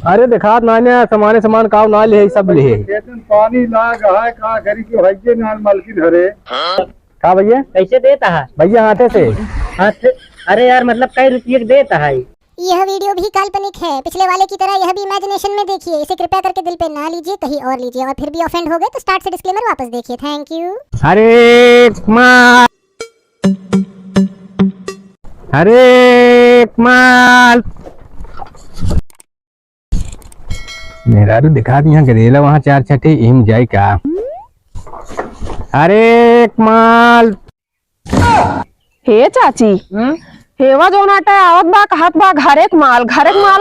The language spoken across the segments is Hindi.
अरे देखा नाने सामाने सामान काव ना ले सब ले पानी लाग है का करी के भैया नाल मालकिन हरे का भैया कैसे देता है भैया हाथे से हाथ? अरे यार मतलब कई रुपये देता है। यह वीडियो भी काल्पनिक है, पिछले वाले की तरह यह भी इमेजिनेशन में देखिए। इसे कृपया करके दिल पे ना लीजिए, कहीं और लीजिए, और फिर भी ऑफेंड हो गए तो स्टार्ट से डिस्क्लेमर वापस देखिए। Thank you. हरे माल मेरा तो दिखा दिया गदेला वहाँ चार छठे इम जाए का। अरे माल हे चाची हेवा जो नाटा आवत बा कहत बा घरेक माल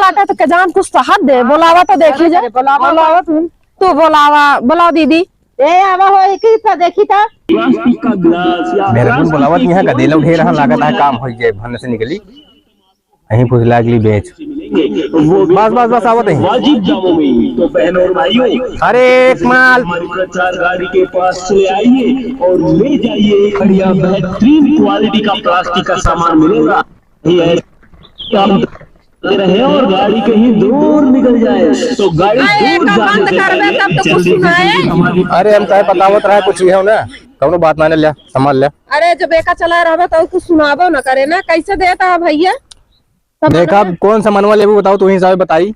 आटा तो के जान कुछ सहत दे बोलावा तो देखी जा बोलावा तू बोलावा दीदी ए आवा हो एक ही देखी था मेरे को बोलावत यहाँ गदेला उठे रहा लागत है काम हो जाए भन से निकली कहीं पूछ लागली बेच बस आवत है वाजिब दामों में। तो बहनों और भाइयों अरे माल हमारी प्रचार गाड़ी के पास चले आइए और ले जाइए बढ़िया बेहतरीन क्वालिटी का प्लास्टिक का सामान मिलेगा। ये रहे और गाड़ी कहीं दूर निकल जाए तो गाड़ी दूर जाने से पहले जल्दी अरे हम चाहे बतावत रहा कुछ है ना कौनो बात ना लिया संभाल लिया। अरे जब बेका चला रहा तो कुछ सुनाबो न करे ना कैसे देता है भैया देखा कौन सा मनवा लेबू बताओ तू हिसाब बताई।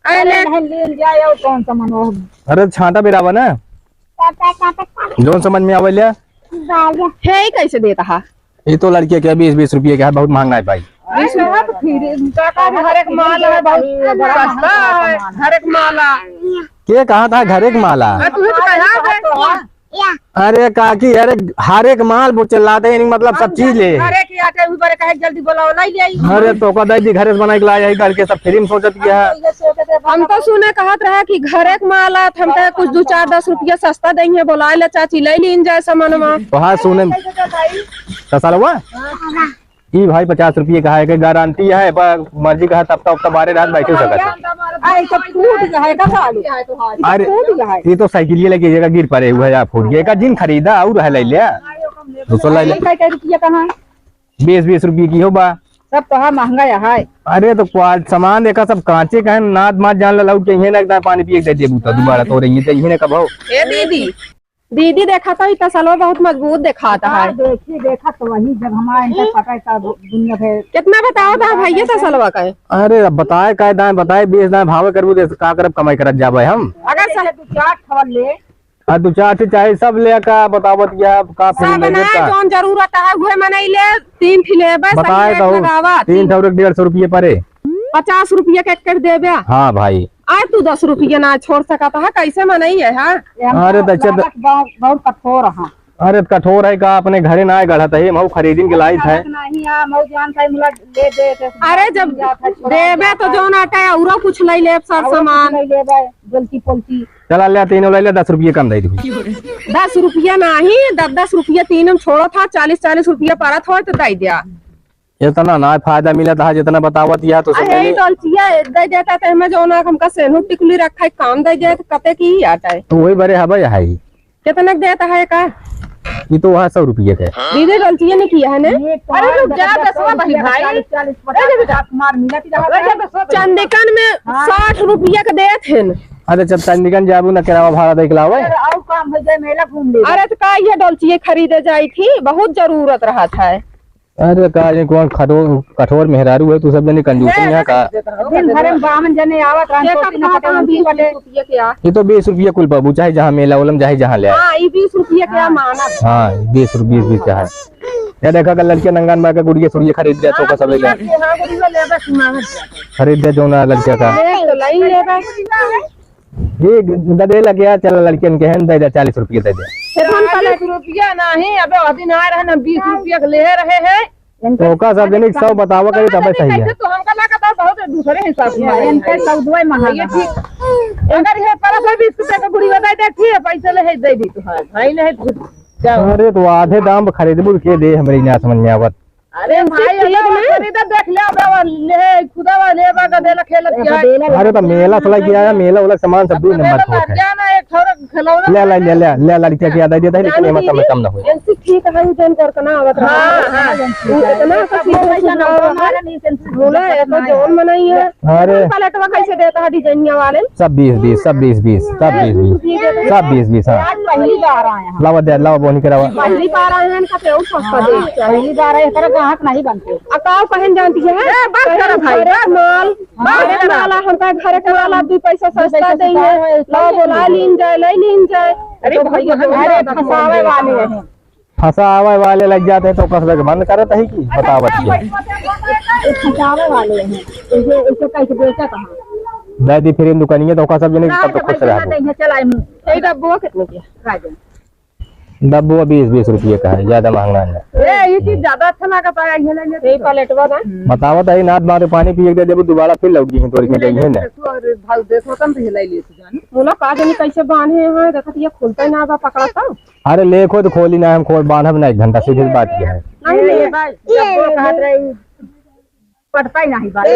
कौन सा मनो अरे छांटा बेरावा ना जो समझ में आवे लिया है कैसे देता है। ये तो लड़की क्या 20-20 रुपये का है बहुत महंगा है भाई। हर एक माल है हर एक माला के कहा था घर एक माला अरे काकी अरे हर एक माल वो चिल्लाते हैं मतलब सब चीज ले जल्दी बोलाओ नहीं ले अरे तो का दादी घर से बना के लाया घर के सब फिल्म सोचत किया है। हम तो सुने कहत रहे कि घर एक माल आत हम तो कुछ 2-4-10 रुपया सस्ता देंगे बोला ले चाची ले लीन जाए सामानमा तो हाँ सुने साल हुआ ई भाई 50 रुपये का है गारंटी है मर्जी का है तब बारे रात बैठे अरे ये तो साइकिल लेके जगह गिर पड़े हुआ है फूट गया जिन खरीदा और है ले लिया 20-20 रुपये की हो बा सब तो महंगा है। अरे तो सामान देखा सब कांचे का है नाद मात जान ला के लगता है पानी पिए दे दे दोबारा तो रही है कब हो दीदी देखा तो इतना सालों बहुत मजबूत दिखाता है। देखा तो वही जब हमारा पता था दुनिया है कितना बताओ था भैया था सलवा का। अरे अब बताए का दाएं बताए 20 दाएं भाव करबू का करब कमाई करत जाबे हम अगर दो चार चाहे सब ले का बतावत या का कौन जरूरत है वो मनाई ले 3 फिलेबे बताए तो 300-150 रुपये परे 50 रुपया के कर देबे। हाँ भाई आज तू 10 रुपया ना छोड़ सकता है कैसे मनाई है हाँ? अरे बहुत कठोर है। अरे कठोर है का अपने घरे ना गढ़ा था मऊ खरीदिन के लायक है। अरे जब देबे तो जो नाटा और कुछ ले ले सर सामान गलती पलती चला ले तीनों ले ले 10 रुपये कम दे 10 रुपया नहीं 10 रुपया तीनों छोड़ो था 40 रुपया पारा था तो दे दिया इतना ना फायदा मिला था जितना बतावत या तो अरे डोलचिया दे देता तो हमें जो ना हमका सेनु टिकुली रखा है काम दे जाए तो कते की आता है तो वही बड़े हवा है कितना देता है का ये तो वहाँ 100 रुपये थे दीदी डोलचिया ने किया है ना। अरे रुक जा 10 भाई चंदिकन में 60 रुपया का दे थे। अरे जब चंदिकन जाबू न किराया भाड़ा देख लावे और काम हो जाए मेला घूम ले। अरे तो का ये डोलचिया खरीदे जाई थी बहुत जरूरत रहा था। अरे का ये कौन कठोर मेहरारू है तू सब जने कंजूस यहाँ का दिन भर में बामन जने आवत ये तो 20 रुपये कुल बाबू चाहे जहाँ मेला उलम चाहे जहाँ ले 20 रुपया क्या माना। हाँ 20 रुपये का है या देखा कल लड़के नंगन में गुड़िया सुड़िया खरीद दिया तो का सब खरीद दिया जो ना लड़के का ये दे लगे चल लड़कियन के हैं दे 40 रुपये दे दे 40 रुपया नहीं अबे अभी ना रहे ना 20 रुपया ले रहे हैं तो का सब जने 100 बतावा करे तब सही है तो हमका लगा बहुत दूसरे हिसाब से इनके सौदवाई महंगा ठीक अगर ये पर 20 रुपया का गुड़ी बता दे ठीक है पैसे ले दे दी तो भाई ले अरे तो आधे दाम खरीदबू के दे हमरे ना समझ में आवत। अरे भाई खरीदा देख ले खुदा वाले का देला खेल किया। अरे तो मेला चला गया मेला वाला सामान सब 2 नंबर जाना एक थोड़ा खिलौना ले लड़किया के आधा दे दे लेकिन कम ना हो ठीक है जन कर कना आवत रहा इतना बोला है तो जोन मनाई है। अरे पलटवा कैसे देता है डिजाइनिया वाले? सब 20-20 सब 20-20 सब 20-20 सब 20-20 हाँ पहली बार आए हैं, लावा दे लावा बोनी करावा पहली बार आए हैं इनका पेड़ सस्ता दे पहली बार आए तरह ग्राहक नहीं बनते। अकाव पहन जानती है बस कर भाई माल घरे वाला हमका घरे के वाला 2 पैसा सस्ता देंगे ला बोला लीन जाए लीन जाए। अरे भैया अरे फंसावे वाले हैं, फंसावे वाले लग जाते हैं तो कसबे के बंद करत है कि बतावत है फंसावे वाले हैं। इसे कैसे बेचा कहाँ? दादी फिर इन दुकानिया तो का सब जने तब तो खुश रहा चलाए मुँह ये डब्बा कितने की है? डब्बू 20-20 रुपये का है, ज्यादा महंगा नहीं। ये चीज ज्यादा अच्छा लगता है ये लेंगे यही पलटवा ना बतावत है नाथ मारे पानी पिए दे देबो दोबारा फिर लौकी है तोड़ के जाइए ना। भाव देखो कम पे लाई ले जान बोला का जानी कैसे बांधे हैं देखत ये खुलता ना बा पकड़ा था। अरे ले खो तो खोली ना हम खोल बांधब ना 1 घंटा सीधी बात क्या है। नहीं भाई जब काट रही पटता ही नहीं भाई।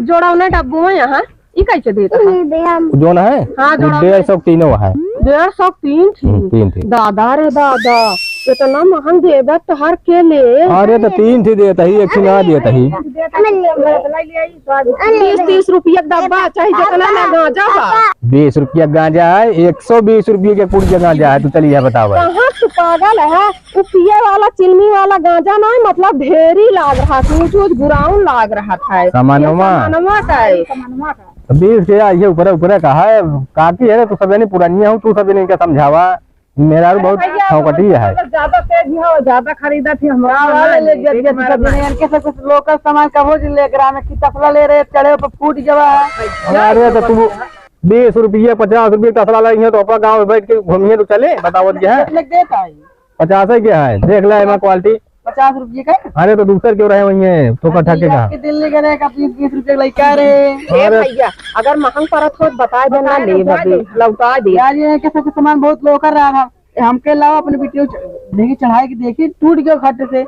जोड़ा ना डब्बू है यहाँ ये कैसे देता है? जो ना है हाँ, जो 150 तीनों है 150 3 थी। दादा रे दादा इतना महंग देबा तो हर के ले अरे तो 3 थी देता ही 1 ना देता ही 30 रुपया डब्बा चाहे जितना ना गांजा बा 20 रुपया गांजा है 120 रुपये के पुड़ गांजा है। तू चलिए बताओ कहाँ तू पागल है? वो पिए वाला चिलमी वाला गांजा ना मतलब ढेरी लाग रहा था कुछ गुराउन लाग रहा था सामानवा का है 20 के ये ऊपर ऊपर कहा है काटी है तो सब नहीं पुरानी हूँ तू सब इनका समझावा मेरा बहुत चौकटी है। ज्यादा तेज हो ज्यादा खरीदा थी हमारा कुछ लोकल सामान का हो ले ग्राम की तसला ले रहे चढ़े पर फूट जवा है। अरे तो तू 20 रुपये 50 रुपये तसला लगी है तो अपना गाँव में बैठ के घूमिए तो चले बताओ क्या है? देता है 50 है क्या है देख ला क्वालिटी 50 रुपये का। अरे तो दूसर क्यों रहे वही है तो का ठके का दिल्ली गए 20-20 रुपये लेकर भैया अगर महंग पड़त हो बता देना ले बदे लौटा दे यार ये कैसा सामान बहुत लो कर रहा था हमके लाओ अपने वीडियो देखी चढ़ाई की देखी टूट गया खट से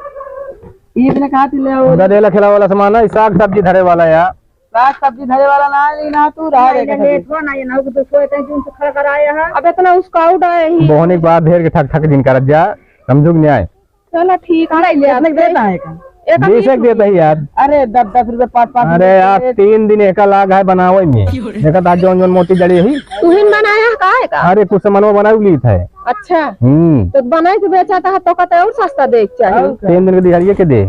ये ने कहा ले आओ गदेला खिला वाला सामान है साग सब्जी धरे वाला यार साग सब्जी धरे वाला ना लेना तू रहा ना ये ना तो सोचते हैं जून से खड़ा कराया है। अब इतना उसका आउट आए ही बोहने के बाद ढेर के ठक ठक दिन करत जा समझो कि न्याय चलो ठीक है ले देता है का 20 एक देता ही यार। अरे 10-10 रुपये 5-5 अरे यार 3 दिन एक लाग है बनावे में देखा था जोन मोती जड़ी ही तू ही बनाया का है का? अरे कुछ सामान बना ली था। अच्छा तो बनाए के बेचा था तो कहते और सस्ता देख चाहिए 3 दिन के दिहाड़िए के दे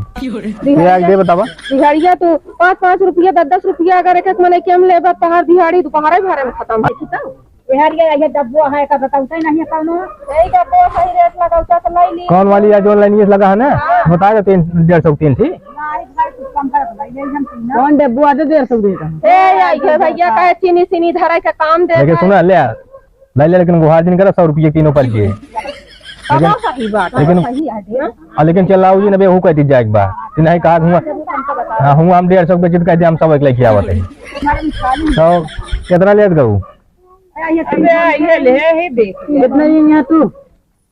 दे बतावा दिहाड़िया तो 5-5 रुपया 10-10 रुपया अगर एक मने के हम लेबा तहार दिहाड़ी दोपहर भरे में खत्म है कितना यार ये डब्बो है का बताऊं नहीं है कौन यही डब्बो सही रेट लगाऊता तो नहीं ली कौन वाली जो लाइन लगा है ना बताया 150 3 थी कौन डब्बो आते 150 देता ए भैया का चीनी सीनी धरा के काम दे लेकिन सुना ले लेकिन गुहार दिन करा 100 रुपये तीनों पर के सही बात लेकिन चलाओ जी नबे हूँ कहती जाए एक बार नहीं कहा हुआ हूँ हम 150 बेचित कहते हम सब एक लेके आवत है तो कितना लेत गऊ ये ले ही देख कितना यहाँ तू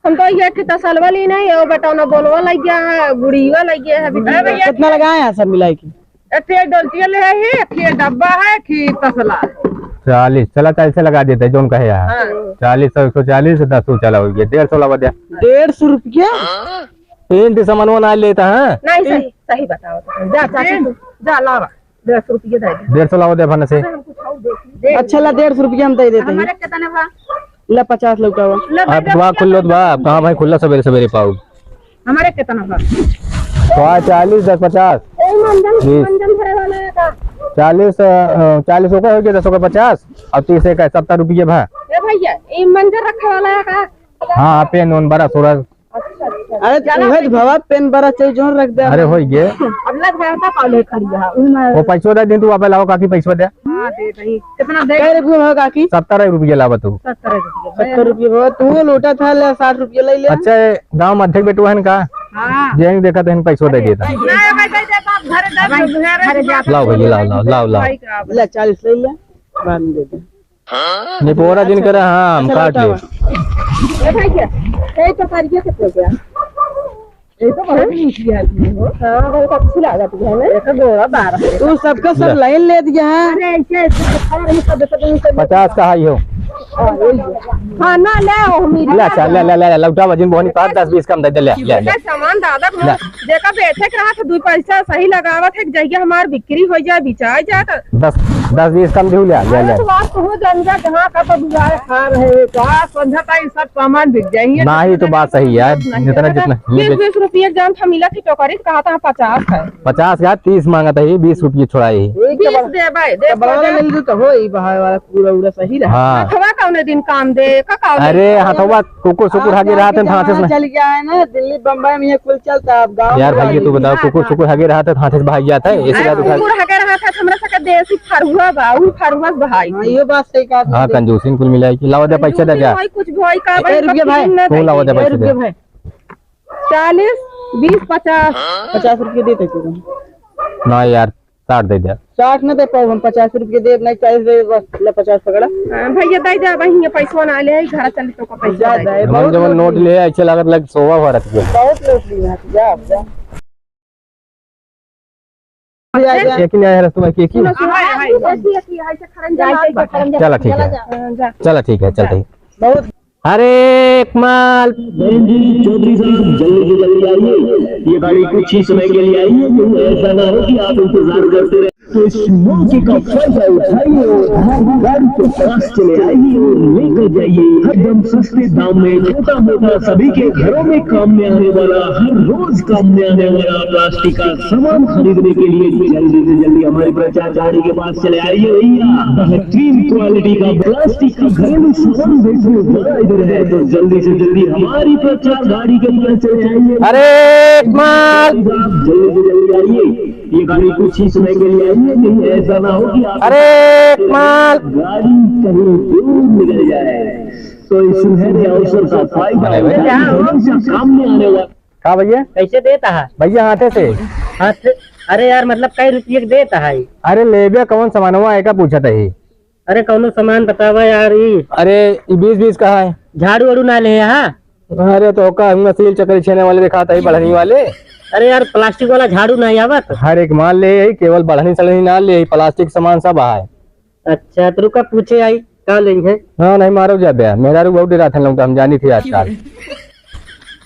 हम तो ये कि तसलवा ली नहीं है बेटा ना बोलवा लग गया है गुड़ीवा लग गया है कितना लगाया सब मिलाई के फिर डोलचिया ले है फिर डब्बा है फिर तसला 40 चला 40 से लगा देते जोन कहे यार 40 140 10 चला हो गया 150 लगा दिया 150 रुपया 3 सामान ना लेता है नहीं सही सही बताओ जा चाची जा लावा 150 रुपये दे 150 लाओ दे भन से अच्छा ला 150 रुपया हम दे देते हैं कितने भा ला 50 लौटा हुआ आप वहाँ खुल्लो बा कहाँ भाई खुला सवेरे सवेरे पाओ हमारे कितना भा 40 10 50 40 का हो गया 10 का 50 और 30 का 70 रुपये भा भैया ये मंजर रखे वाला है का? हाँ पेन ओन बड़ा सूरज अरे तू भवा पेन बड़ा चाहिए जोन रख दे अरे हो गए अब लग भैया कॉलेज खरीदा वो पैसों दे दिन तू वापस लाओ काकी पैसों दे हां दे दही कितना दे कई रुपये होगा काकी 70 रुपये लावा तू 70 रुपये हो तू लोटा था ले 60 रुपये ले ले अच्छा गाँव मध्य बेटू है का जेंग देखा तो पैसों दे देता लाओ भैया लाओ लाओ लाओ ले 40 ले ले बाद में दे दे नहीं पूरा दिन करे हाँ हम काट ले भैया ये तो करिए कितने क्या ये तो बहुत मीठी है हां बहुत अच्छी लागत है ना एक गोरा 12 तू सबका सब लाइन ले दिया है अरे ऐसे खड़ा नहीं सब 50 का हाई हो हाँ ना ले ओ मेरी ले अच्छा ले लौटा वजन बोनी 5-10-20 कम दे दे ले ले ले सामान दादा को देखा बैठे के रहा था 2 पैसा सही लगावत है जगह हमार बिक्री हो जाए बिचाई जाए तो 10-20 कम दे ले ले तो बात हो जाएगा जहाँ का तो बुझाए खा रहे कहा समझता है सब सामान बिक जाएंगे ना ही तो बात सही है जितना 20 रुपये जान था मिला थी टोकरी कहा था 50 है 50 यार 30 मांगा था 20 रुपये छुड़ाई 20 दे भाई दे तो हो ही बहाय वाला पूरा सही रहा हाँ खवा कौन दिन काम दे का काम अरे हथवा कुकुर सुकुर हागे रहा था हाथे से चल गया है ना दिल्ली बम्बई में ये कुल चलता है अब गाँव यार भाई तू बताओ कुकुर सुकुर हागे रहा था हाथे से भाग जाता है ऐसे का कुकुर हगे रहा था हमरा सका देसी फरुआ बा उ फरुआ भाई ये बात सही कहा हाँ कंजूसी कुल मिलाई कि लावा दे पैसे दे जा कुछ भाई का रुपये भाई तू लावा दे पैसे दे भाई 40 20 50 50 रुपये देते तुम ना यार 60 दे दे 60 न दे पाओ हम 50 रुपये दे नहीं 40 दे बस ले 50 पकड़ा भैया दे जा वही पैसा ना ले घर चल तो का पैसा ज्यादा है हम जब नोट ले ऐसे लागत लग सोवा भरत के बहुत लोग ली है जा जा एक नहीं आया रस्तों में की चला ठीक है चला ठीक है चलते ही बहुत अरे कमाल बहन जी चौधरी साहब जल्दी से जल्दी आइए ये गाड़ी कुछ ही समय के लिए आई है तो ऐसा ना हो कि आप इंतजार करते रहे तो इस मौके का फायदा उठाइए और हमारी गाड़ी के पास चले आइए और लेकर जाइए हरदम सस्ते दाम में छोटा मोटा सभी के घरों में काम में आने वाला हर रोज काम में आने वाला प्लास्टिक का सामान खरीदने के लिए जल्दी से जल्दी हमारे प्रचार गाड़ी के पास चले आइए भैया बेहतरीन क्वालिटी का प्लास्टिक का घरेलू सामान बेचने वाला इधर है तो जल्दी से जल्दी हमारी प्रचार गाड़ी के पास चले आइए अरे कमाल जल्दी से जल्दी आइए ये गाड़ी कुछ ही समय के लिए आई है नहीं ऐसा ना हो कि आप अरे कमाल गाड़ी कहीं दूर निकल जाए तो इस सुनहरे अवसर का फायदा हमेशा काम में आने वाला का भैया कैसे देता है भैया हाथे से हाथ अरे यार मतलब कई रुपये के देता है अरे लेबे कौन सामान हुआ है का पूछा था ही अरे कौनो सामान बतावा यार ये अरे 20-20 कहा है झाड़ू वाड़ू ना ले यहाँ अरे तो का हम सील चक्कर छेने वाले दिखाता ही बढ़नी वाले अरे यार प्लास्टिक वाला झाड़ू नहीं आवत हर एक माल ले केवल बढ़नी चढ़नी ना ले प्लास्टिक सामान सब है अच्छा तो रुका पूछे आई क्या लेंगे हाँ नहीं मारो जा बे मेरा रू बहुत डरा था लोग हम जानी थी आजकल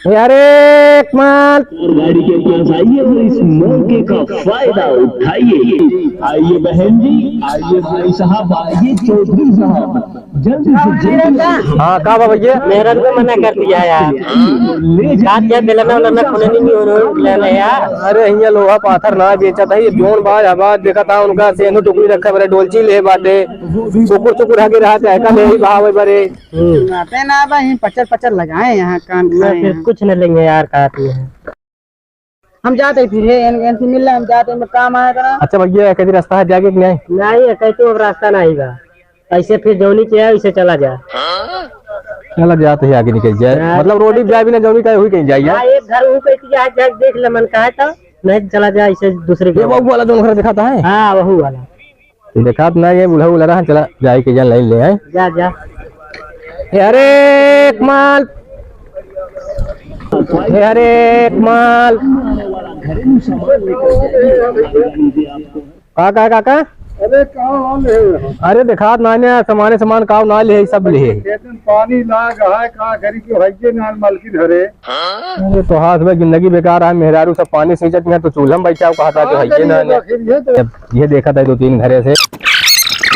अरे कमाल और गाड़ी के पास आइए और इस मौके का फायदा उठाइए आइए बहन जी आइए भाई साहब आइए चौधरी साहब जल्दी से जल्दी हाँ का भैया मेरा को मना कर दिया यार ले रात या बेलना वाला खुले नहीं हो लेना यार अरे यहाँ लोहा पाथर ना बेचा था ये जोन बाज आवाज देखा था उनका सेंधु टुकड़ी रखा बड़े डोलची ले बाटे चुकुर चुकुर हगे रहा था का ले भाव बड़े आते ना भाई पचर लगाए यहाँ कान फिर कुछ न लेंगे यार कहती है हम जाते फिर एनसी मिल हम जाते में काम आया था अच्छा भैया कैसे रास्ता है जाके कि नहीं नहीं कहते अब रास्ता नहीं बा ऐसे फिर जौनी चाहिए वैसे चला जा चला जाते ही आगे निकल जाए मतलब रोडी जाए भी ना जौनी का हुई कहीं जाइए एक घर वो कहती है देख ले मन का है तो नहीं चला जा ऐसे दूसरे ये वो वाला जो घर दिखाता है हाँ वही वाला देखा तो नहीं ये बुढ़ा बुला रहा चला जाए के जान लाइन ले आए जा जा अरे कमाल अरे कमाल काका काका अरे कहाँ ले अरे देखा नाने सामान काव ना ले सब ले खेतन पानी लाग है का करी के भाई नाल मालकिन हरे अरे तो हाथ में जिंदगी बेकार है मेहरारू सब पानी सींचत में तो चूल्हा में बैठा कहा था कि भाई ना ये देखा था 2-3 घरे से